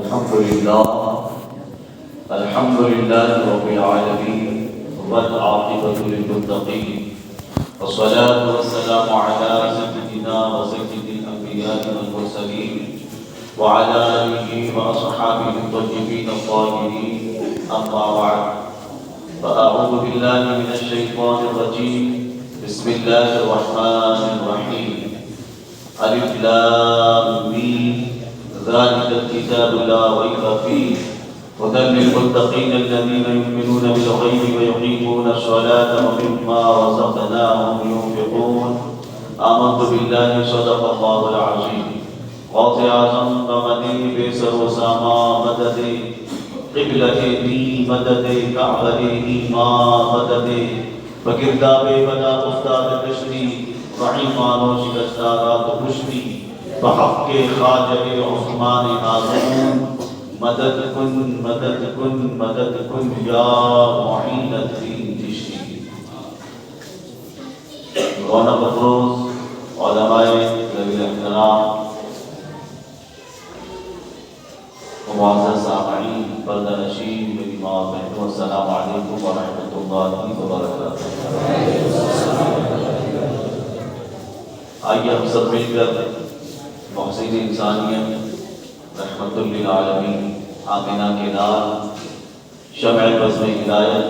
الحمد لله رب العالمين والعاقبة للمتقين والصلاة والسلام على سيدنا وسيد الأنبياء والمرسلين وعلى آله وأصحابه الطيبين الطاهرين أما بعد فأعوذ بالله من الشيطان الرجيم بسم الله الرحمن الرحيم ألف لام ميم ذلك الكتاب لا ريب فيه هدى للمتقين الذين يؤمنون بالغيب ويقيمون الصلاة ومما رزقناهم ينفقون آمنت بالله صدق الله العظيم غوث اعظم بمدی بے سر و ساما مدد قبلت دی مدد کعبہ ایمان مدد بگرداب بنا افتاد کشتی رحیمان و شکستارات کشتی بحق خواجہ عثمان اعظم مدد کن مدد کن مدد کن یا معین الدین چشتی. رونق افروز علماء ذوی الاحترام معزز سامعین پردہ نشین میری ماں بہنوں السلام علیکم ورحمۃ اللہ وبرکاتہ. آئیے ہم سب مل کر محسن انسانیت رحمت للعالمین آمنہ کے نال شمع بزم ہدایت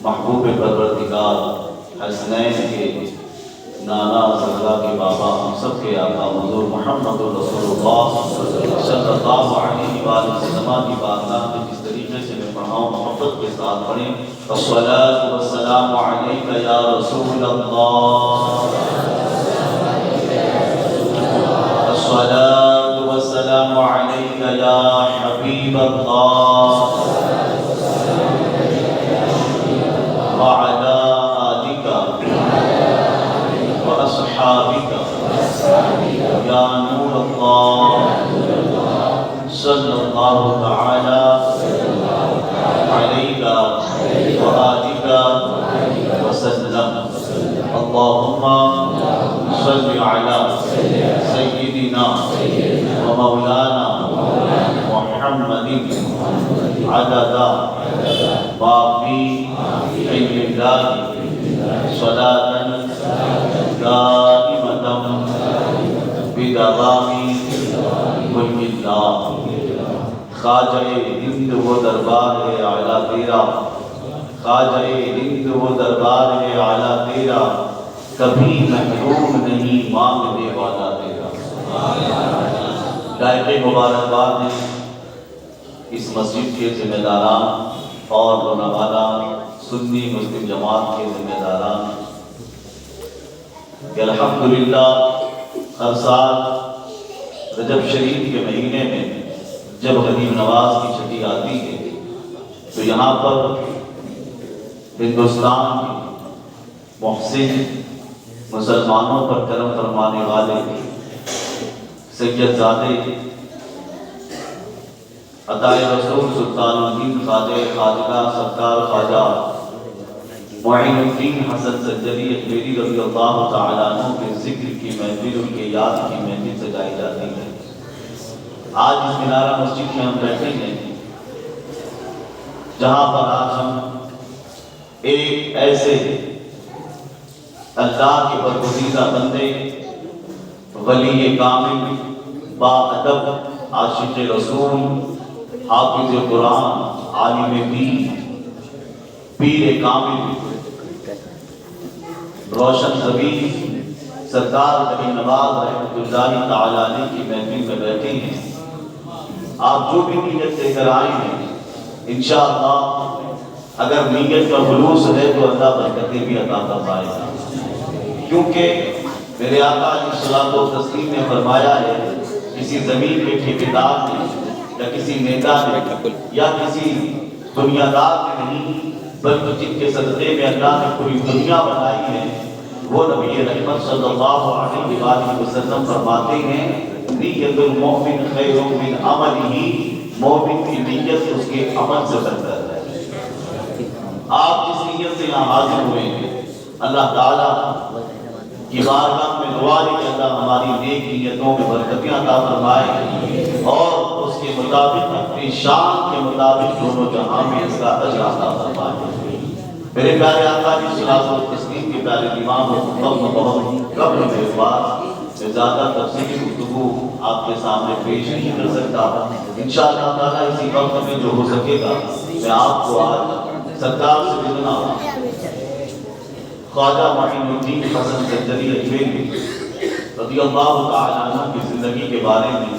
محبوب پروردگار حسنین کے نانا زہرا کے بابا ہم سب کے آقا حضور محمد رسول اللہ صلی اللہ علیہ وآلہ وسلم کی بارگاہ میں جس طریقے سے میں پڑھاؤں محبت کے ساتھ پڑھیں الصلاۃ والسلام علیک یا رسول اللہ الصلاۃ والسلام علیک یا حبیب اللہ وعلی أصحابك يا نور الله صلى الله تعالى عليك وآلك وسلم. اللهم صل على سيدنا ومولانا محمد عدد ما في علم الله صلاة دائمة بدوام ملک اللہ. خواجہ ہند وہ دربار ہے اعلیٰ تیرا، خواجہ ہند وہ دربار ہے اعلیٰ تیرا، کبھی محروم نہیں مانگنے والا تیرا. لائق مبارکباد ہیں اس مسجد کے ذمہ داران اور رونوالا سنی مسلم جماعت کے ذمہ داران کہ الحمدللہ ہر سال رجب شریف کے مہینے میں جب غریب نواز کی چھٹی آتی ہے تو یہاں پر ہندوستان کے محسن مسلمانوں پر کرم فرمانے والے سید زادے عطائے رسول سلطان الدین خواجہ خواجہ سرکار خواجہ معین الدین حسن سجدی اجمیری رضی اللہ تعالیٰ عنہ کے ذکر کی محفل ان کے یاد کی محفل سجائی جاتی ہے. آج اس مینارہ مسجد میں ہم بیٹھے ہیں جہاں پر آج ہم ایک ایسے اللہ کے برگزیدہ بندے ولی کامل با ادب عاشق رسول حافظ قرآن عالم دین پیر کامل روشن زمین سرکار غریب نواز رحمۃ اللہ تعالیٰ علیہ کی محفل میں بیٹھے ہیں. آپ جو بھی نیت لے کر آئے ہیں انشاءاللہ اگر نیت کا خلوص ہے تو اللہ برکتیں بھی عطا فرمائے گا، کیونکہ میرے آقا علیہ الصلوۃ والتسلیم نے فرمایا ہے کسی زمین کے ٹھیکیدار نے یا کسی نیتا نے یا کسی دنیا دار نے نہیں بلکہ جن کے صدقے میں اللہ نے پوری دنیا بنائی ہے وہ نبی رحمت صلی اللہ علیہ وآلہ وسلم فرماتے ہیں نیت المؤمن خیر من عملہ، مومن کی نیت اس کے عمل سے بہتر ہے. آپ جس نیت سے یہاں حاضر ہوئے ہیں اللہ تعالیٰ کی بارگاہ میں دعا ہے کہ اللہ ہماری نیک نیتوں میں برکتیں عطا فرمائے اور اس کے مطابق اپنی شان کے مطابق دونوں جہاں میں اس کا اجر عطا فرمائے۔ میرے پیارے آقا کی صلاۃ و تسلیم کے پیارے امام بہت قبل کے بعد میں زیادہ تفصیلی گفتگو آپ کے سامنے پیش نہیں کر سکتا۔ انشاءاللہ تعالیٰ اسی وقت میں جو ہو سکے گا میں آپ کو آج سرکار سے ملنا خواجہ معین الدین حسن زنجانی اجمیری رضی اللہ تعالیٰ عنہ کی زندگی کے بارے میں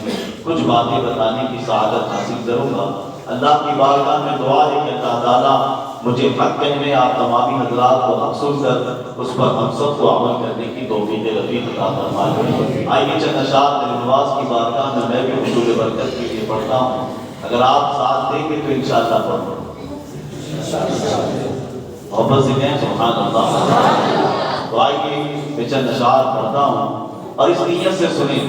کچھ باتیں بتانے کی سعادت حاصل کروں گا۔ اللہ کی بارگاہ میں دعا ہے کہ اللہ تعالیٰ مجھے حق کہنے آپ تمامی حضرات کو حق سن کر اس پر ہم سب کو عمل کرنے کی توفیق رفیق عطا فرمائے۔ آئیے چند اشعار دل نواز کی بارگاہ میں بھی حصول برکت کے لیے پڑھتا ہوں، اگر آپ ساتھ دیں گے تو انشاءاللہ پڑھوں۔ محبت سے کہیں سبحان اللہ۔ تو آئیے میں چند اشعار پڑھتا ہوں اور اس نیت سے سنیں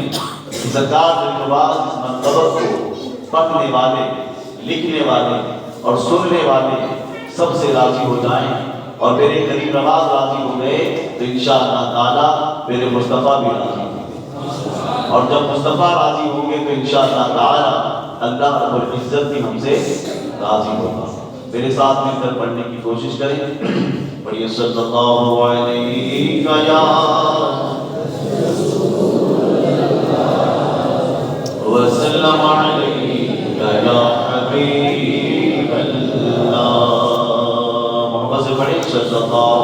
کہ سرکار دل نواز اس منقبت کو پڑھنے والے، لکھنے والے اور سننے والے سب سے راضی ہو جائیں، اور میرے کریم نواز راضی ہو گئے تو انشاءاللہ تعالیٰ میرے مصطفیٰ بھی راضی ہوں گے، اور جب مصطفیٰ راضی ہوں گے تو انشاءاللہ تعالیٰ اللہ رب العزت بھی ہم سے راضی ہوگا۔ میرے ساتھ مل کر پڑھنے کی کوشش کریں۔ پڑھیے صلی اللہ علیہ وسلم علیہ یا حبیب اللہ۔ محبت سے پڑھیں صلی اللہ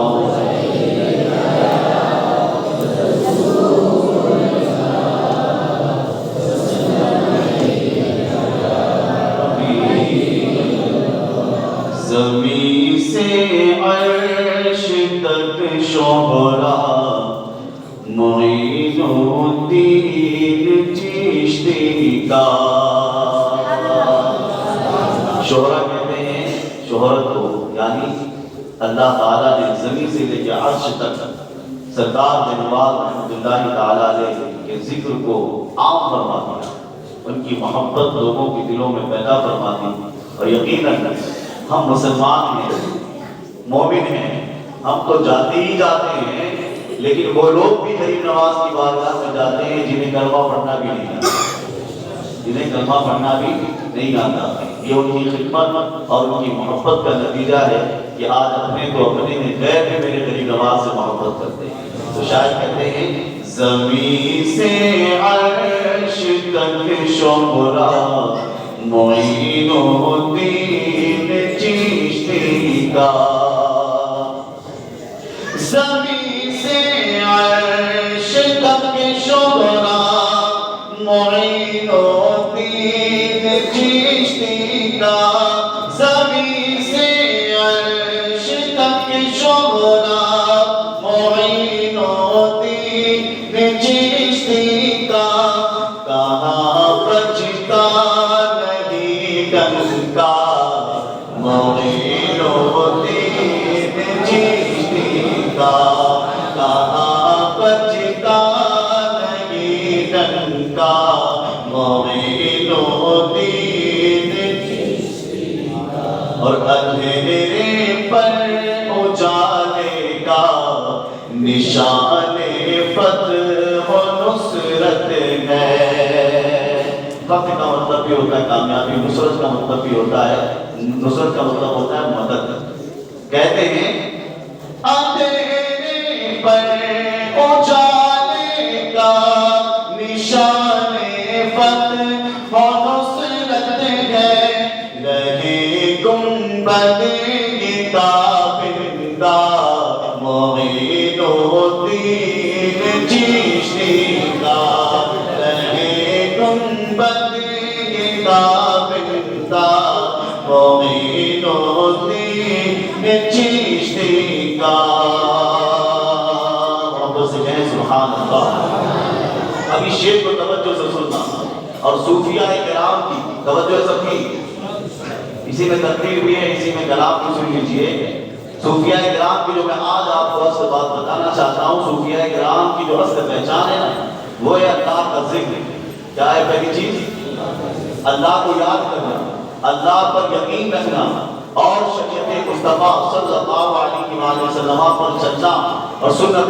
زمین سے عرش تک شہرا معین الدین چشتی کا۔ شہرا کہتے ہیں شہرت کو، یعنی اللہ تعالیٰ نے زمین سے لے کے عرش تک سرکار دل نواز رحمۃ اللہ تعالیٰ علیہ کے ذکر کو عام فرما دیا، ان کی محبت لوگوں کے دلوں میں پیدا فرما دی۔ اور یقیناً ہم مسلمان ہیں، مومن ہیں، ہم تو جاتے ہی جاتے ہیں، لیکن وہ لوگ بھی غریب نواز کی بارگاہ میں جاتے ہیں جنہیں کلمہ پڑھنا بھی نہیں آتا، جنہیں کلمہ پڑھنا بھی نہیں آتا۔ یہ ان کی خدمت اور ان کی محبت کا نتیجہ ہے کہ آج اپنے تو اپنے نے غیر میں میرے غریب نواز سے محبت کرتے ہیں۔ تو شاید کہتے ہیں زمین سے عرش تک شہرا معین الدین چشتی کا۔ زمین سے عرش تک شہرا معین الدین چشتی کا۔ زمین سے عرش تک شہرا معین الدین چشتی کا۔ کہاں بچتا نہیں ڈنکا معین الدین چشتی کا۔ کہاں بچتا نہیں ڈنکا معین الدین چشتی کا۔ اور اندھیرے پر اجالے کا نشان فتح و نصرت ہے۔ فتح کا مطلب بھی ہوتا ہے کامیابی، نصرت کا مطلب بھی ہوتا ہے، نصرت کا مطلب ہوتا ہے مدد۔ کہتے ہیں اندھیرے پر اجالے کا نشان فتح و نصرت ہے۔ رہے گنبد تابندہ معین الدین چشتی کا۔ رہے گنبد تابندہ معین الدین چشتی کا۔ محبت سے کہیں سبحان اللہ۔ ابھی شیخ کو توجہ سے سننا اور صوفیاء کرام کی توجہ سب کی، اسی میں تقریر بھی ہے، اسی میں کلام بھی سن لیجیے۔ صوفیاء کرام کی جو میں آج آپ کو اصل بات بتانا چاہتا ہوں، صوفیاء کرام کی جو اصل پہچان ہے نا، وہ ہے اللہ کا ذکر۔ کیا ہے پہلی چیز؟ اللہ کو یاد کرنا، اللہ پر یقین رکھنا اور شریعت مصطفیٰ صلی اللہ علیہ وسلم پر چلنا اور سنت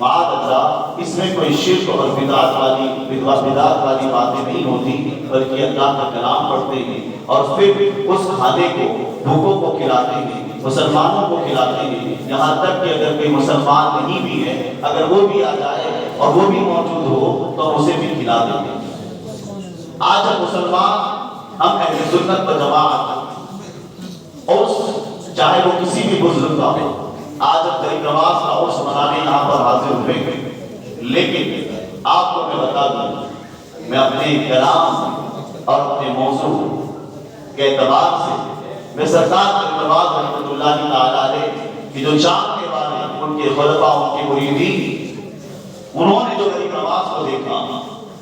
معاذ اللہ اس میں کوئی شرک اور بدعت والی باتیں نہیں ہوتی، بلکہ اللہ کا کلام پڑھتے ہیں اور پھر اس کھانے کو بھوکوں کو کھلاتے ہیں، مسلمانوں کو کھلاتے ہیں، یہاں تک کہ اگر کوئی مسلمان نہیں بھی ہے، اگر وہ بھی آ جائے اور وہ بھی موجود ہو تو اسے بھی کھلا دیتے ہیں۔ آج ہم مسلمان، ہم اہل سنت و جماعت، اور چاہے وہ کسی بھی بزرگ کا ہو، آج ہم غریب نواز کا عرس منانے یہاں پر حاضر ہوئے، لیکن آپ کو میں بتا دوں، میں اپنے کلام اور اپنے موضوع کے اعتبار سے میں سرکار غریب نواز رحمۃ اللہ تعالیٰ علیہ کی جو چاند کے بارے ان کے خلفاء، ان کے مریدین، انہوں نے جو غریب نواز کو دیکھا،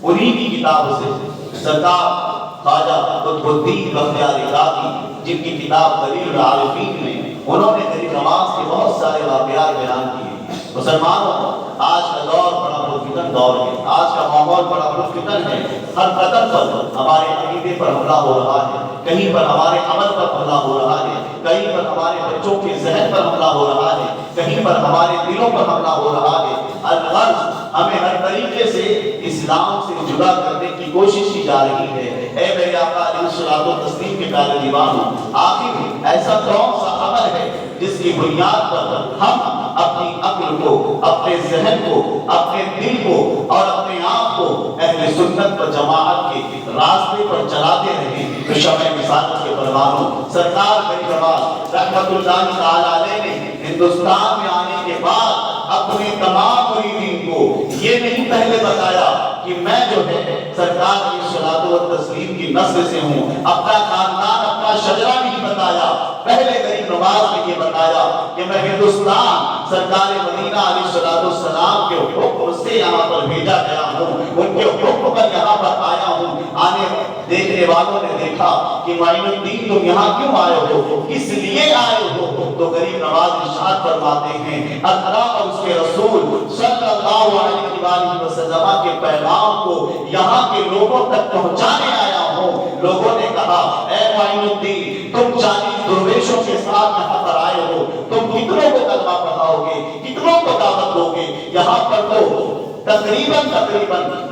انہی کی کتاب سے سرکار خواجہ قطب الدین بختیار کاکی جن کی کتاب دلیل العارفین میں انہوں نے غریب نواز کے بہت سارے واقعات بیان کیے۔ مسلمانوں، آج کا دور بڑا پرفتن دور ہے، آج کا ماحول بڑا پرفتن ہے، ہر قدم پر ہمارے عقیدے پر حملہ ہو رہا ہے، کہیں پر ہمارے عمل پر حملہ ہو رہا ہے، کہیں پر ہمارے بچوں کے ذہن پر حملہ ہو رہا ہے، کہیں پر ہمارے دلوں پر حملہ ہو رہا ہے۔ الغرض ہمیں ہر طریقے سے اسلام سے جدا کرنے کی کوشش کی جا رہی ہے۔ اے میرے آقا علیہ الصلوۃ والتسلیم کے پیارے دیوانوں، آخر ایسا کون سا عمل ہے جس کی بنیاد پر ہم اپنی عقل کو، اپنے ذہن کو، اپنے دل کو اور اپنے آپ کو اہل سنت و جماعت کے راستے پر چلاتے رہیں؟ تو شمع رسالت کے پروانوں، سرکار غریب نواز رحمۃ اللہ تعالیٰ علیہ نے ہندوستان میں آنے کے بعد اپنے تمام مریدین کو یہ نہیں پہلے بتایا کہ میں جو ہے سرکار علیہ الصلوۃ والتسلیم کی نسل سے ہوں، اپنا خاندان، اپنا شجرہ نہیں بتایا، پہلے غریب نواز نے یہ بتایا کہ میں ہندوستان سرکار مدینہ علیہ الصلوۃ والسلام کے حکم سے یہاں پر بھیجا گیا ہوں، ان کے حکم پر یہاں پر آیا ہوں۔ آنے دیکھنے والوں نے دیکھا کہ معین الدین تم یہاں کیوں آئے ہو، کس لیے آئے ہو؟ تو غریب نواز ارشاد فرماتے ہیں اللہ اور اس کے رسول صلی اللہ علیہ وآلہ وسلم کے پیغام کو یہاں کے لوگوں تک پہنچانے آیا ہوں۔ لوگوں نے کہا اے معین الدین تم 40 درویشوں کے ساتھ یہاں پر آئے ہو، تم کتنوں کو کلمہ پڑھاؤ گے، کتنوں کو دعوت دو گے؟ یہاں پر تو تقریباً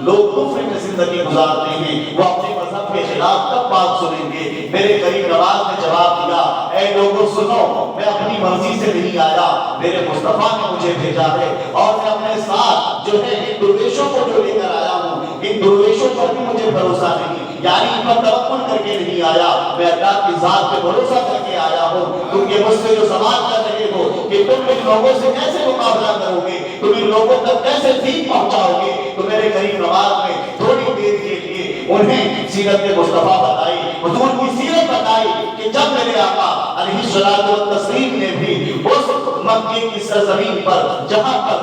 لوگ کفر میں زندگی گزارتے ہیں، وہ اپنے مذہب کے خلاف کب بات سنیں گے؟ میرے غریب نواز نے جواب دیا اے لوگوں سنو، میں اپنی مرضی سے نہیں آیا، میرے مصطفیٰ نے مجھے بھیجا ہے، اور میں اپنے ساتھ جو ہے ان درویشوں کو جو لے کر آیا ہوں، ان درویشوں پر بھی مجھے بھروسہ نہیں، یعنی ان پر توکل کر کے نہیں آیا، میں اللہ کی ذات پہ بھروسہ کر کے آیا ہوں۔ تم یہ مجھ سے جو سوال کر رہے ہو کہ تم ان لوگوں سے کیسے مقابلہ کرو گے، تم ان لوگوں تک کیسے دین پہنچاؤ گے، تو میرے غریب نواز نے تھوڑی دیر کے لیے انہیں سیرت مصطفیٰ بتائی، حضور کی سیرت بتائی کہ جب میرے آقا علیہ الصلوۃ والتسلیم نے بھی اس مکے کی سرزمین پر جہاں پر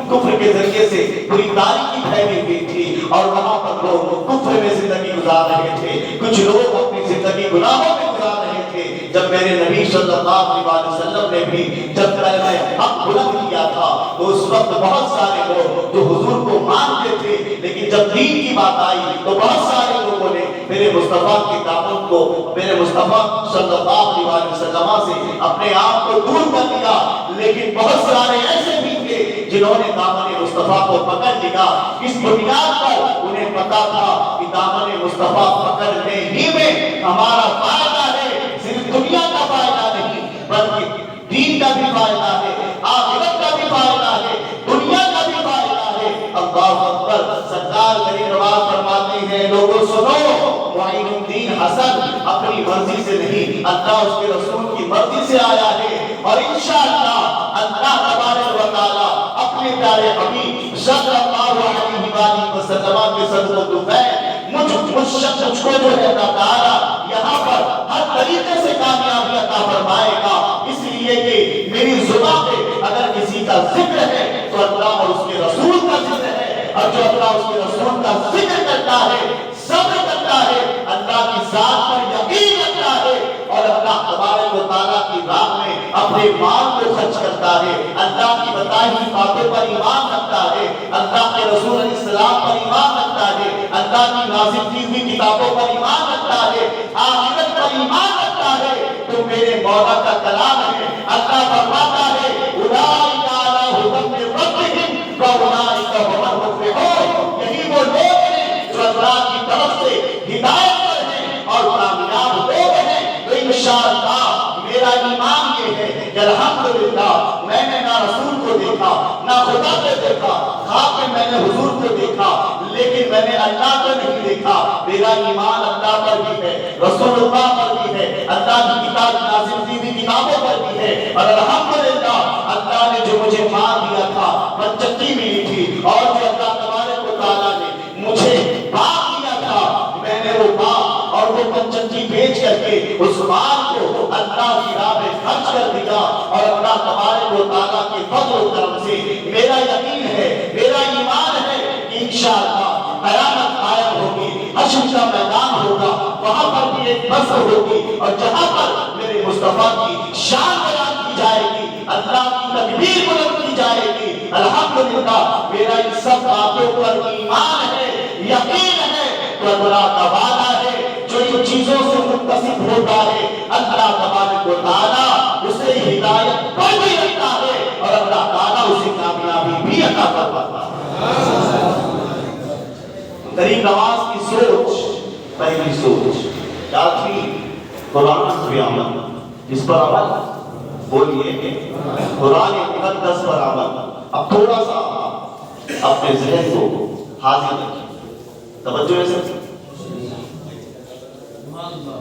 کفر کے ذریعے سے پوری تاریخی پھیلی ہوئی تھی اور وہاں پر لوگ کفر میں زندگی گزار رہے تھے، کچھ لوگ اپنی زندگی گناہوں میں گزار رہے تھے، جب میرے نبی صلی اللہ علیہ وسلم نے بھی جب کلمہ حق بلند کیا تھا تو اس وقت بہت سارے لوگ جو حضور کو مانتے تھے، لیکن جب دین کی بات آئی تو بہت سارے لوگوں نے میرے مصطفیٰ کی دعوت کو، میرے مصطفیٰ صلی اللہ علیہ وسلم سے اپنے آپ کو دور کر دیا۔ لیکن بہت سارے ایسے بھی تھے جنہوں نے دامن مصطفیٰ کو پکڑ لیا، اس بنیاد پر انہیں پتا تھا کہ دامن مصطفیٰ پکڑنے ہی میں ہمارا فائدہ ہے، صرف دنیا کا فائدہ نہیں بلکہ دین کا بھی فائدہ ہے، آخرت کا بھی فائدہ ہے، دنیا کا بھی فائدہ ہے۔ اللہ اکبر۔ سرکار غریب نواز فرماتے ہیں لوگوں سنو، معین الدین حسن اپنی مرضی سے نہیں، اللہ اس کے رسول کی مرضی سے آیا ہے، اور انشاءاللہ اللہ تبارک و تعالی اپنے پیارے حبیب صلی اللہ علیہ وآلہ وسلم کے صدر و دفین مجھ کو جو ہے اللہ تعالی یہاں پر ہر طریقے سے کامیابی عطا فرمائے گا، اس لیے کہ میری زبان پہ اگر کسی کا ذکر ہے تو اللہ اور اس کے رسول کا ذکر ہے، اور جو اللہ اس کے رسول کا ذکر کرتا ہے، صبر کرتا ہے، اللہ کی ذات پر یقین رکھتا ہے اور اللہ تبارک و تعالیٰ کی راہ میں اپنے مال کو خرچ کرتا ہے، اللہ کی بتائی ہوئی باتوں پر ایمان رکھتا ہے، اللہ کے رسول علیہ السلام پر ایمان رکھتا ہے، اللہ کی نازل کی ہوئی کتابوں پر ایمان رکھتا ہے، آخرت پر ایمان رکھتا ہے، تو میرے مولا کا کلام ہے۔ اللہ فرماتا ہے اولئک علی الحمدللہ میں نے نہ رسول کو دیکھا نہ خدا کو دیکھا، خواب میں میں نے حضور کو دیکھا لیکن میں نے اللہ کو نہیں دیکھا۔ میرا ایمان اللہ پر بھی ہے، رسول اللہ پر بھی ہے، اللہ کی کتاب نازل کی ہوئی کتابوں پر بھی ہے، اور الحمدللہ اللہ نے جو مجھے ماں دیا تھا بچکی ملی تھی، اور جو اللہ تبارک و تعالیٰ نے مجھے باغ دیا تھا میں نے وہ باغ اور وہ بچکی بیچ کر کے اس باغ کو اللہ کی راہ میں خرچ کر دیا، اور اللہ تبارک و تعالیٰ کے فضل و کرم سے میرا یقین ہے، میرا ایمان ہے کہ انشاءاللہ قیامت قائم ہوگی، حشر کا میدان ہوگا، وہاں پر بھی ایک بس ہوگی، اور جہاں پر میرے مصطفیٰ کی شان بیان کی جائے گی، اللہ کی تکبیر بلند کی جائے گی۔ الحمدللہ میرا ان سب باتوں پر ایمان ہے، یقین ہے، تو اللہ کا وعدہ ہے جو ان چیزوں سے متصف ہوتا ہے اللہ تبارک و تعالیٰ اسے ہدایت پر بھی رکھتا ہے، اور اللہ تعالیٰ اسے کامیابی بھی عطا فرماتا ہے۔ غریب نواز کی سوچ، پہلی سوچ کیا تھی؟ قرآن پہ عمل، جس پر عمل بولیے کہ قرآن مقدس پر عمل۔ اب تھوڑا سا اپنے ذہن کو حاضر رکھیں، توجہ ہے سر۔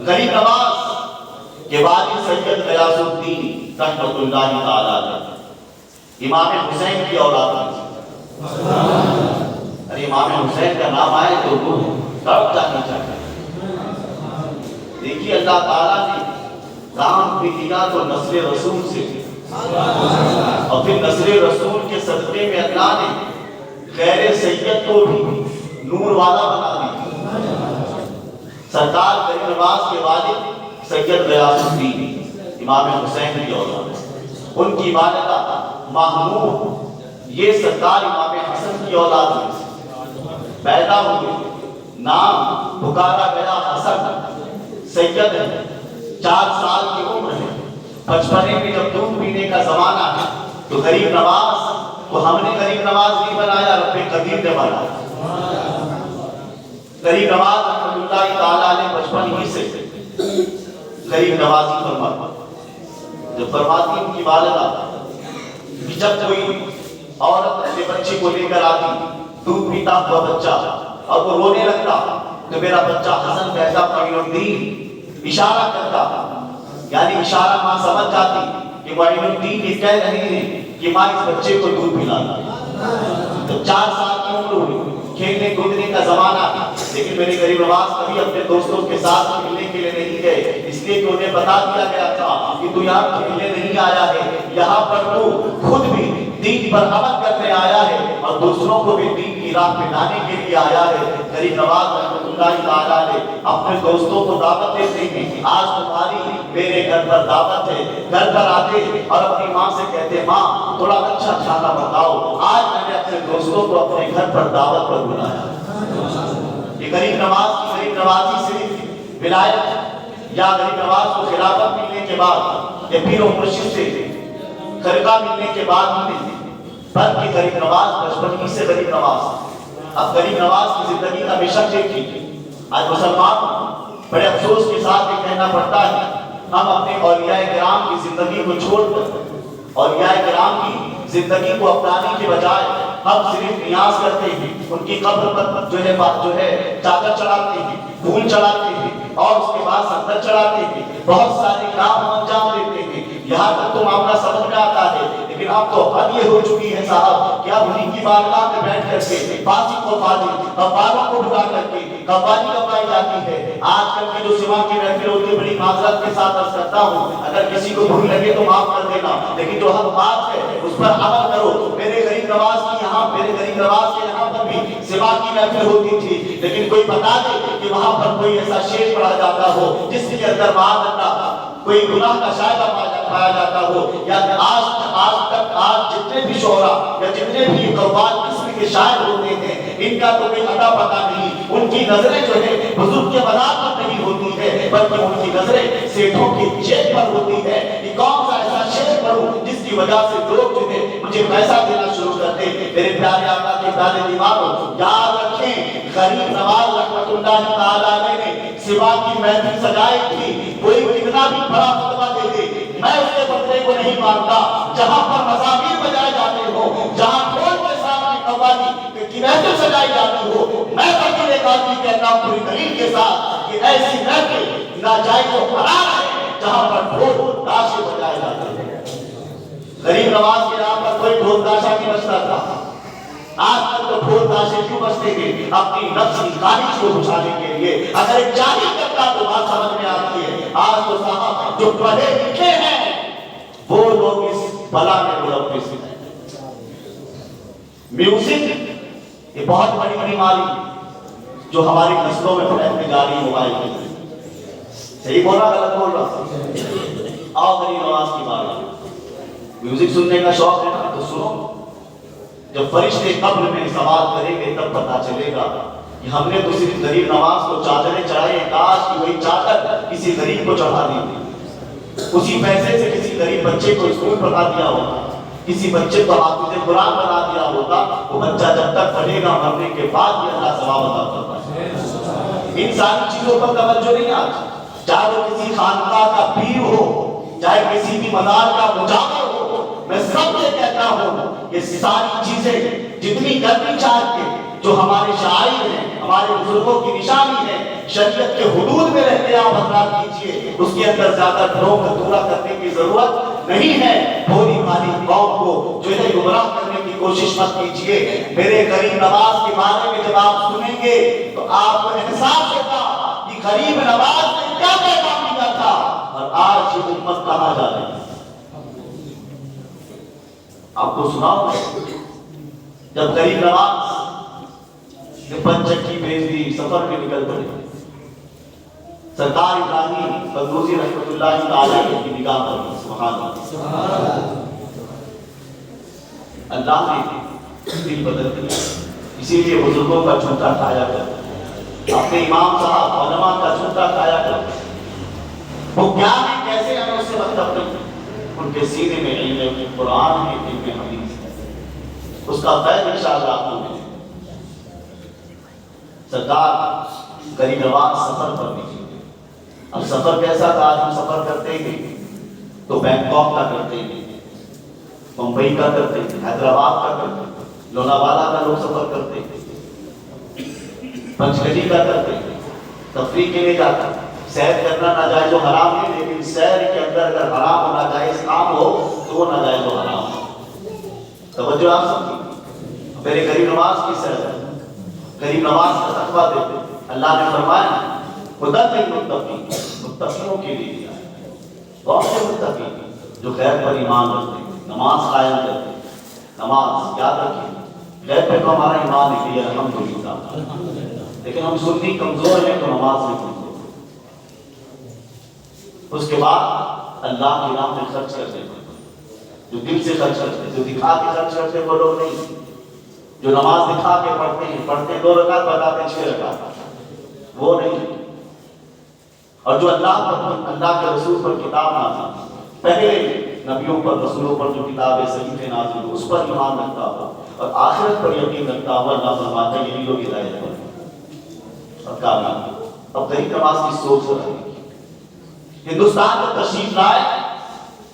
غریب نواز کے والد سید غیاث الدین رحمۃ اللہ تعالیٰ علیہ امام حسین کی اولاد میں، ارے امام حسین کا نام آئے تو روح تڑپ جانی چاہیے۔ دیکھیے اللہ تعالیٰ نے کام بھی کیا تو نسل رسول سے، اور پھر نسل رسول کے صدقے میں اللہ نے خیر سید کو بھی نور والا بنا دیا۔ سرکار غریب نواز کے والد سید غیاث الدین امام حسین کی اولاد، ان کی والدہ محمود یہ سرکار امام حسن کی اولاد میں پیدا ہوئے، نام پکارا گیا حسن، سید ہے، 4 سال کی عمر ہے، بچپنے میں جب دودھ پینے کا زمانہ ہے تو غریب نواز کو ہم نے غریب نواز نہیں بنایا، رب قدیر نے بنایا۔ غریب نواز رحمۃ اللہ تعالیٰ نے بچپن ہی سے غریب نوازی فرمایا۔ جب فرماتی ان کی والدہ کہ جب کوئی عورت اپنے بچے کو لے کر آتی، دودھ پیتا ہوا بچہ، اور وہ رونے لگتا تو میرا بچہ حسن کہتا معین الدین، اشارہ کرتا، یعنی اشارہ ماں سمجھ جاتی کہ معین الدین یہ کہہ رہے ہیں کہ ماں اس بچے کو دودھ پلانا۔ تو 4 سال کی عمر ہوئی، کھیلنے کودنے کا زمانہ، لیکن میرے غریب نواز کبھی اپنے دوستوں کے ساتھ کھیلنے کے لیے نہیں گئے، اس لیے کہ انہیں بتا دیا گیا تھا کہ تو یہاں کھیلنے نہیں آیا ہے، یہاں پر تو خود بھی دین پر عمل کرنے آیا ہے اور دوسروں کو بھی دین کی راہ پہ لانے کے لیے آیا ہے۔ غریب نواز رحمۃ اللہ تعالیٰ نے اپنے دوستوں کو دعوت دیتے ہیں، آج تمہاری میرے گھر پر دعوت ہے، گھر پر آتے اور اپنی ماں سے کہتے ماں تھوڑا اچھا کھانا بتاؤ، آج میں نے اپنے دوستوں کو اپنے گھر پر دعوت پر بلایا۔ یہ غریب نواز کی غریب نوازی صرف ولایت یا غریب نواز کو خلافت ملنے کے بعد یا پیر و مرشد سے خرقہ ملنے کے بعد نہیں، بلکہ غریب نواز بچپن ہی سے غریب نواز۔ اب غریب نواز کی زندگی کا بشک دیکھیے، آج مسلمان بڑے افسوس کے ساتھ یہ کہنا پڑتا ہے ہم اپنے اولیاء کرام کی زندگی کو چھوڑ کر اولیاء کرام کی زندگی کو اپنانے کے بجائے ہم صرف نیاز کرتے ہیں، ان کی قبر پر جو ہے چادر چڑھاتے ہیں، پھول چڑھاتے ہیں اور اس کے بعد سندر چڑھاتے ہیں، بہت سارے کام انجام دیتے ہیں، یہاں تک تو معاملہ سمجھ میں آتا ہے۔ لیکن اب تو حد یہ ہو چکی ہے صاحب کہ اب انہیں کی بارگاہ میں بیٹھ کر کے باسی کو پالی کفاروں کو ڈھلا کر کے قوالی کمائی جاتی ہے۔ آج کل کی جو سوا کی محفل ہوتی ہے، بڑی معذرت کے ساتھ عرض کرتا ہوں، اگر کسی کو بھول لگے تو معاف کر دینا، لیکن جو حق بات ہے اس پر عمل کرو۔ میرے غریب نواز کی یہاں میرے غریب نواز کے یہاں پر بھی سوا کی محفل ہوتی تھی، لیکن کوئی بتا دے کہ وہاں پر کوئی ایسا شعر پڑھا جاتا ہو جس کے اندر معاذ اللہ کوئی گناہ کا شائبہ پایا جاتا ہو، یا آج جتنے بھی شعراء یا جتنے بھی قوال قسم کے شاعر ہوتے ہیں ان کا تو کوئی ادا پتہ نہیں، ان کی نظریں جو ہے بزرگ کے مزار پر نہیں ہوتی ہے بلکہ ان کی نظریں سیٹھوں کی جیب پر ہوتی ہے کہ کون سا ایسا شعر پڑھوں جس کی وجہ سے لوگ جو ہے مجھے پیسہ دینا شروع کر دیں۔ میرے پیارے آقا کے پیارے دیوانوں یاد رکھیں، غریب نواز رحمۃ اللہ تعالیٰ نے سوا کی محفل سجائی تھی، کوئی کتنا بھی بڑا خطبہ دے دے میں اس کے بندے کو نہیں مانتا۔ جہاں پر مزامیر بجائے جاتے ہو، جہاں ڈھول کے سامنے قوالی کی محفل سجائی جاتی ہو، میں فقیر قادری کہتا ہوں پوری دلیل کے ساتھ کہ ایسی محفل ناجائز و حرام ہے جہاں پر ڈھول تاشے بجائے جاتے ہیں۔ غریب نواز کے نام پر کوئی ڈھول تاشا نہیں بجتا تھا۔ آج تک تو ڈھول تاشے کیوں بجتے گے؟ اپنی نفس کی خواہش کو بجھانے کے لیے۔ اگر ایک جاہل کرتا تو بات سمجھ میں آتی ہے۔ آج تو صاحب جو پڑھے لکھے ہیں وہ لوگ اس بلا میں ملوث ہیں۔ میوزک یہ بہت بڑی بیماری جو ہماری نسلوں میں پھیلنے جا رہی ہے۔ موبائل کی صحیح بولا غلط بول رہا؟ آؤ غریب نواز کی بات ہے۔ میوزک سننے کا شوق ہے نا تو سنو۔ جب فرشتے قبر میں سوال کریں گے تب پتا چلے گا کہ ہم نے تو صرف غریب نواز کو چادریں چڑھائے، کاش کہ وہی چادر کسی غریب کو چڑھا دی تھی، اسی پیسے سے کسی غریب بچے کو اسکول پڑھا دیا ہوتا، کسی بچے کو حافظ قرآن بنا دیا ہوتا۔ وہ بچہ جب تک پڑھے گا مرنے کے بعد بھی اللہ ثواب عطا کرتا ہے۔ ان ساری چیزوں پر توجہ نہیں آتی۔ چاہے وہ کسی خانقاہ کا پیر ہو، چاہے کسی بھی مزار کا مجاور ہو، میں سب سے کہتا ہوں یہ ساری چیزیں جتنی کرنی چاہیے جو ہمارے شاعر ہیں، ہمارے بزرگوں کی نشانی ہے، شریعت کے حدود میں رہتے آپ حضرات کیجئے، اس کے اندر زیادہ ڈھونگ دھولا کرنے کی ضرورت نہیں ہے۔ بھولی بھالی قوم کو جو ہے گمراہ کرنے کی کوشش مت کیجئے۔ میرے غریب نواز کے بارے میں جب آپ سنیں گے تو آپ کو احساس ہوگا کہ غریب نواز نے کیا پیغام دیا تھا اور آج یہ امت کہاں جا رہی ہے۔ آپ کو سناؤ جب غریب نواز نے پنچکی بھیج دی، سفر میں نکل پڑے، سرکار ابراہیم بغدادی رحمۃ اللہ تعالی کی نگاہ پر سبحان اللہ، اللہ نے دل بدل دیا۔ اسی لیے بزرگوں کا جھوٹا کھایا کر، اپنے امام صاحب علماء کا جھوٹا کھایا کر۔ وہ کیا ہے، کیسے ہمیں اس سے مطلب نہیں، ان کے سینے میں علم قرآن ہے، علم حدیث ہے، اس کا فیض انشاءاللہ آپ کو ملے۔ سرکار غریب نواز سفر پر نکلے۔ اب سفر کیسا تھا؟ آج ہم سفر کرتے ہیں تو بینکاک کا کرتے ہیں، ممبئی کا کرتے ہیں، حیدرآباد کا کرتے ہیں، لوناوالا کا لوگ سفر کرتے ہیں، پنچگڑھی کا کرتے ہیں، تفریح کے لیے جاتے ہیں۔ سیر کرنا ناجائز و حرام ہے، لیکن سیر کے اندر اگر حرام و ناجائز کام ہو تو وہ ناجائز و حرام ہے۔ توجہ آپ سمجھیں۔ میرے غریب نواز کی سیر، غریب نواز کا تقویٰ دیتے، اللہ نے فرمایا ہدی للمتقین، متقیوں کے لیے دیا ہے۔ بہت سے متقین جو غیب پر ایمان رکھتے ہیں، نماز قائم کرتے ہیں۔ نماز یاد رکھیں، غیب پہ تو ہمارا ایمان ہے کہ الحمدللہ، لیکن ہم سنی کمزور ہیں تو نماز میں کمزور۔ اس کے بعد اللہ کے نام میں خرچ کرتے ہیں، جو دل سے خرچ کرتے ہیں، جو دکھا کے خرچ کرتے ہیں وہ لوگ نہیں، جو نماز دکھا کے پڑھتے ہیں، پڑھتے 2 رکعت بتاتے 6 رکعت، وہ نہیں۔ اور جو اللہ کے رسول پر کتاب نازل، پہلے نبیوں پر رسولوں پر جو کتاب صحیفے نازل ہو اس پر ایمان رکھتا ہو اور آخرت پر یقین رکھتا ہو، اللہ فرماتا ہے یہی لوگ ہدایت پر اور کامیاب۔ اب غریب نواز کی سوچ ہو رہی ہے، ہندوستان میں تشریف لائے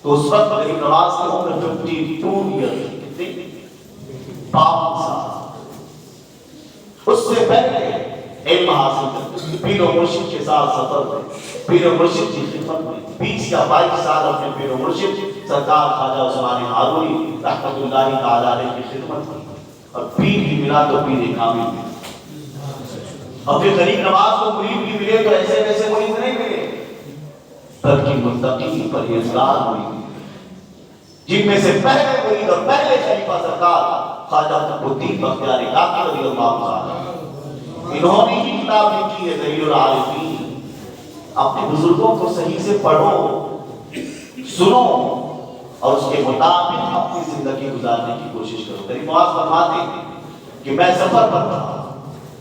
تو اس وقت غریب نواز کی عمر 52 ایئر، کتنی؟ 52 سال۔ اس سے پہلے علم حاصل کرتے، پیر و مرشد کے ساتھ سفر میں، پیر و مرشد کی خدمت میں 20 یا 22 سال اپنے پیر و مرشد سرکار خواجہ عثمان ہارونی رحمۃ اللہ تعالی علیہ کی خدمت کی، اور پیر بھی ملا تو پیر کامل ملا۔ اور پھر غریب نواز کو مرید بھی ملے تو ایسے ویسے مرید نہیں ملے، بلکہ متقی پرہیزگار مرید، جن میں سے پہلے مرید اور پہلے خلیفہ سرکار خواجہ قطب الدین بختیار کاکی رضی اللہ عنہ، انہوں نے ہی کتاب لکھی ہے دلیل العارفین۔ اپنے بزرگوں کو صحیح سے پڑھو، سنو اور اس کے مطابق اپنی زندگی گزارنے کی کوشش کرو۔ غریب نواز فرماتے ہیں کہ میں سفر پر تھا،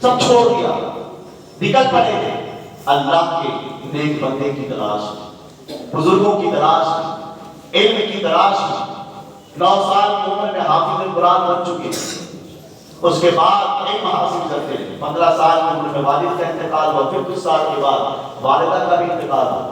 سب چھوڑ دیا، نکل پڑے تھے اللہ کے نیک بندے کی تلاش، بزرگوں کی تلاش، علم کی تلاش۔ 9 سال کی عمر میں حافظ قرآن بن چکے، اس کے بعد علم حاصل کرتے ہیں۔ 15 سال کی عمر میں والد کا انتقال ہوا، پھر کچھ سال کے بعد والدہ کا بھی انتقال ہوا۔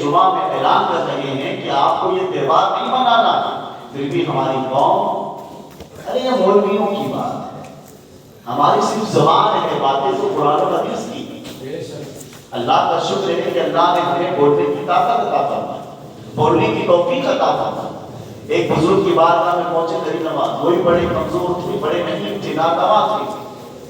جمعہ میں اعلان کر رہے ہیں کہ آپ کو یہ تہوار نہیں منانا، پھر بھی ہماری قوم ارے یہ مولویوں کی بات ہے، ہماری صرف زبان ہے، باتیں تو قرآن و حدیث کی۔ اللہ کا شکر ہے کہ اللہ نے ہمیں بولنے کی طاقت عطا فرمائی، بولنے کی توفیق عطا فرمائی۔ ایک بزرگ کی بارگاہ میں پہنچے قریب نواز، وہی بڑے کمزور تھے، بڑے نہیں تھے، ناتواں تھے۔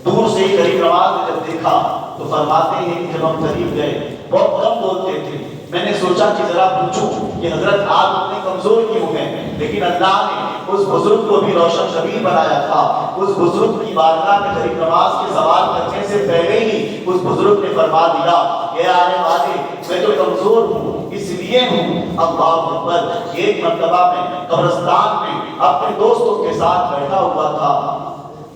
دور سے ہی قریب نواز نے جب دیکھا تو فرماتے ہیں کہ جب ہم قریب گئے بہت کم بولتے تھے، میں نے سوچا کہ ذرا پوچھوں کہ حضرت آپ اتنے کمزور کیوں ہیں، لیکن اللہ نے اس بزرگ کو بھی روشن شبیر بنایا تھا۔ اس بزرگ کی بارگاہ میں قریب نواز کے سوال کرنے سے پہلے ہی اس بزرگ نے فرما دیا کہ آنے والے میں تو کمزور ہوں اس لیے ہوں۔ اللہ اکبر۔ ایک مرتبہ میں قبرستان میں اپنے دوستوں کے ساتھ بیٹھا ہوا تھا،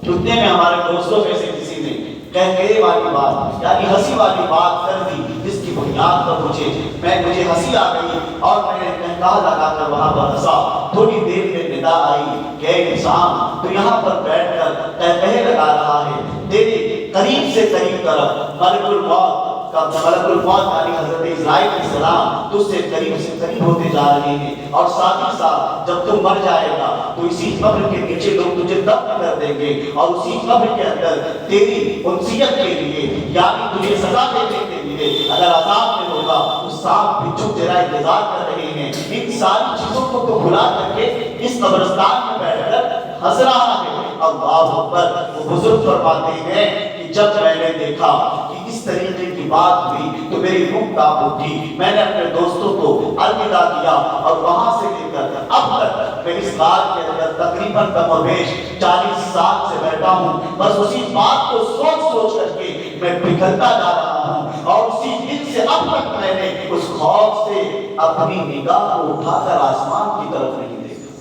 اتنے میں ہمارے دوستوں میں سے کسی نے کہکہے والی بات یعنی ہنسی والی بات کر دی، جس کی بنیاد پر مجھے ہنسی آ گئی اور میں نے کہکہا لگا کر وہاں پر ہنسا۔ تھوڑی دیر میں ندا آئی کہ اے انسان تو یہاں پر بیٹھ کر کہکہے لگا رہا ہے، تیرے قریب سے قریب طرف ملک الموت یعنی حضرت اسرائیل علیہ السلام تجھ سے قریب ہوتے جا رہے ہیں، اور ساتھ ہی ساتھ جب تم مر جائے گا تو اسی قبر کے نیچے لوگ تجھے دفن کر دیں گے، اور اسی قبر کے اندر تیری انسیت کے لیے یعنی تجھے سزا دینے کے لیے اگر عذاب میں ہوگا تو سانپ بچھو تیرا انتظار کر رہے ہیں۔ ان ساری چیزوں کو تو بھلا کر کے اس قبرستان میں بیٹھ کر ہنس رہا ہے۔ اللہ اکبر۔ وہ بزرگ فرماتے ہیں کہ جب میں نے دیکھا کہ اس طریقے کی بات ہوئی تو میری روح کانپ اٹھی، میں نے اپنے دوستوں کو الوداع کیا، اور وہاں سے لے کر اب تک میں اس بات کے اندر تقریباً کم و بیش 40 سال سے بیٹھا ہوں، بس اسی بات کو سوچ کر کے میں پگھلتا جا رہا ہوں، اور اسی دن سے اب تک میں نے اس خوف سے اپنی نگاہ کو اٹھا کر آسمان کی طرف نہیں دیکھا۔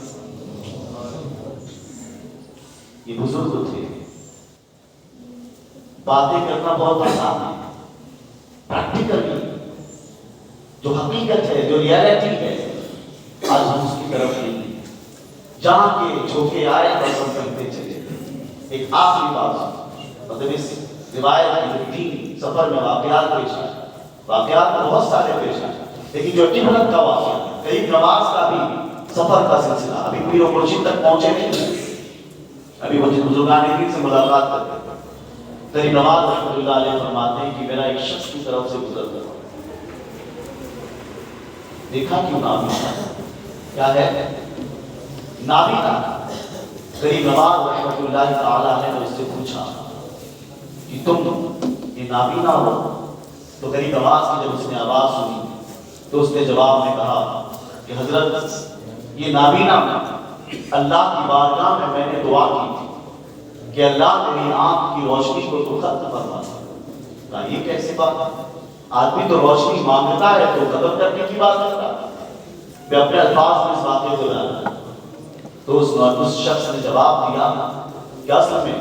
یہ بزرگ تھے۔ باتیں کرنا بہت آسان ہے، پریکٹیکلی جو حقیقت ہے، جو ریالٹی ہے، آج ہم اس کی طرف نہیں ہیں۔ جہاں کے جھوکے آئے بس ہم کرتے چلے۔ ایک آخری بات، مطلب اس روایت میں 3 سفر میں واقعات پیش آئے، واقعات تو بہت سارے پیش آئے، لیکن جو عبرت کا واقعہ قریب نواز کا بھی سفر کا سلسلہ، ابھی پیر و مرشد تک پہنچے نہیں، ابھی وہ بزرگان دین سے ملاقات کرتے ہیں۔ قریب نواز رحمۃ اللہ علیہ فرماتے ہیں کہ میرا ایک شخص کی طرف سے گزر گیا، دیکھا کیوں نابینا؟ کیا ہے نابینا؟ قریب نواز رحمۃ اللہ تعالیٰ نے اس سے پوچھا کہ تم یہ نابینا ہو؟ تو قریب نواز کی جب اس نے آواز سنی تو اس نے جواب میں کہا کہ حضرت یہ نابینا اللہ کی بارگاہ میں نے دعا کی تھی کہ اللہ میری آنکھ کی روشنی کو تو ختم فرما دے۔ کہا یہ کیسے بات ہے؟ آدمی تو روشنی مانگتا ہے تو ختم کرنے کی بات کرتا ہے۔ میں اپنے الفاظ میں اس واقعے کو لانا تو اس شخص نے جواب دیا کہ اصل میں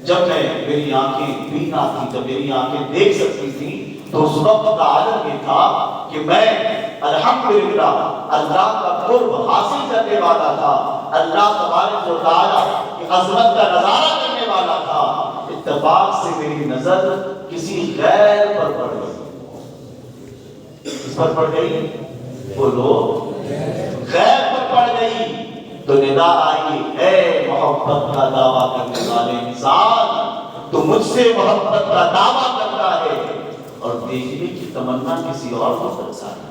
جب میری آنکھیں بینا تھی، جب میری آنکھیں دیکھ سکتی تھی تو اس وقت کا عالم یہ تھا کہ میں الحمدللہ اللہ کا قرب حاصل کرنے والا تھا، اللہ تبارک و تعالیٰ کی عظمت کا نظارہ کرنے والا تھا۔ اتفاق سے میری نظر کسی غیر پر پڑ گئی۔ کس پر پڑ گئی؟ بولو، غیر پر پڑ گئی۔ تو ندا آئی، اے محبت کا دعویٰ کرنے والے انسان، تو مجھ سے محبت کا دعویٰ کرتا ہے اور دیکھنے کی تمنا کسی اور کو کرتا ہے۔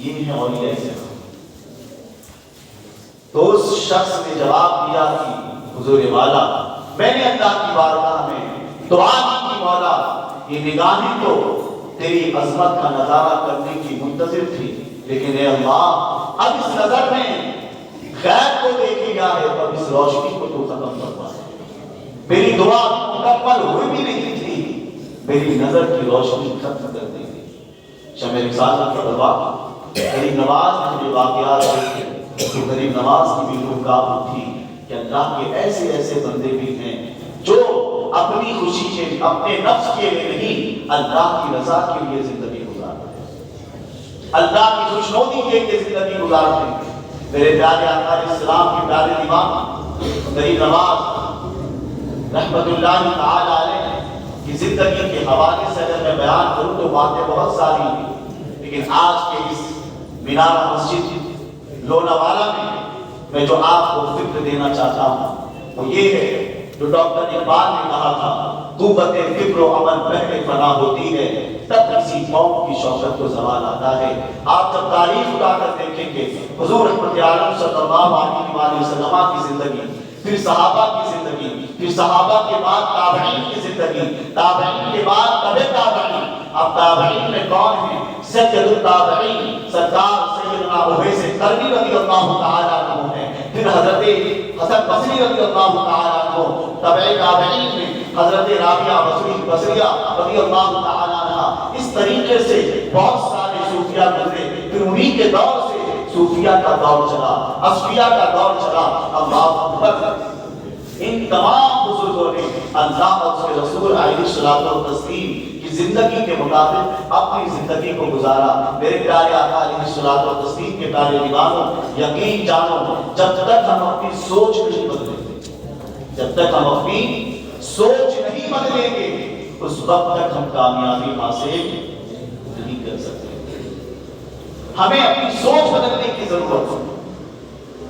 یہ ہے اولیاء کرام۔ تو اس شخص نے جواب دیا کہ حضور والا، میں نے اللہ کی بارگاہ میں دعا کی کہ مولا یہ نگاہیں تو تیری عظمت کا نظارہ کرنے کی منتظر تھی، لیکن اے اللہ اب اس نظر میں غیر کو دیکھ لیا ہے، تو اب اس روشنی کو تو ختم کروا دے۔ میری دعا مکمل ہوئی بھی نہیں تھی، میری نظر کی روشنی ختم کر دی گئی۔ شمع رسالت کا دعا قریب نواز نے جو واقعات دیکھے تو قریب نواز کی بھی روح کانپ اٹھی کہ اللہ کے ایسے ایسے بندے بھی ہیں جو اپنی خوشی کے، اپنے نفس کے لیے نہیں، اللہ کی رضا کے لیے زندگی گزارتے ہیں، اللہ کی خوشنودی کے لیے زندگی گزارتے ہیں۔ میرے پیارے آقا علیہ السلام کے پیارے امام قریب نواز رحمت اللہ تعالی علیہ کی زندگی کے حوالے سے اگر میں بیان کروں تو باتیں بہت ساری ہیں، لیکن آج کے اس مینارہ مسجد لوناوالا میں جو آپ کو فکر دینا چاہتا ہوں وہ یہ ہے جو ڈاکٹر اقبال نے کہا تھا، قوت فکر و عمل پہلے فنا ہوتی ہے تب کسی قوم کی شوکت کو زوال آتا ہے۔ آپ جب تاریخ اٹھا کر دیکھیں گے حضور رحمت عالم صلی اللہ علیہ وسلم کی زندگی، پھر صحابہ کی زندگی، پھر صحابہ کے بعد تابعین کی زندگی، تابعین کے بعد تبع تابعین، اب تابعین میں کون ہیں؟ سید التابعین سرکار سیدنا اویس قرنی رضی اللہ تعالیٰ عنہ ہیں، پھر حضرت حسن بصری رضی اللہ تعالیٰ عنہ، تبع تابعین میں حضرت رابعہ بصریہ رضی اللہ تعالیٰ عنہ۔ اس طریقے سے بہت سارے صوفیاء گزرے، پھر انہی کے دور سے صوفیاء کا دور چلا، اصفیاء کا دور چلا۔ اللہ اکبر! ان تمام بزرگوں نے اللہ اور اس کے رسول علیہ الصلوۃ والتسلیم کی زندگی کے مطابق اپنی زندگی کو گزارا۔ میرے پیارے آقا علیہ الصلوۃ والتسلیم کے پیارے دیوانوں، یقین جانو جب تک ہم اپنی سوچ نہیں بدلیں گے، جب تک ہم اپنی سوچ نہیں بدلیں گے اس وقت تک ہم کامیابی حاصل نہیں کر سکتے۔ ہمیں اپنی سوچ بدلنے کی ضرورت ہے۔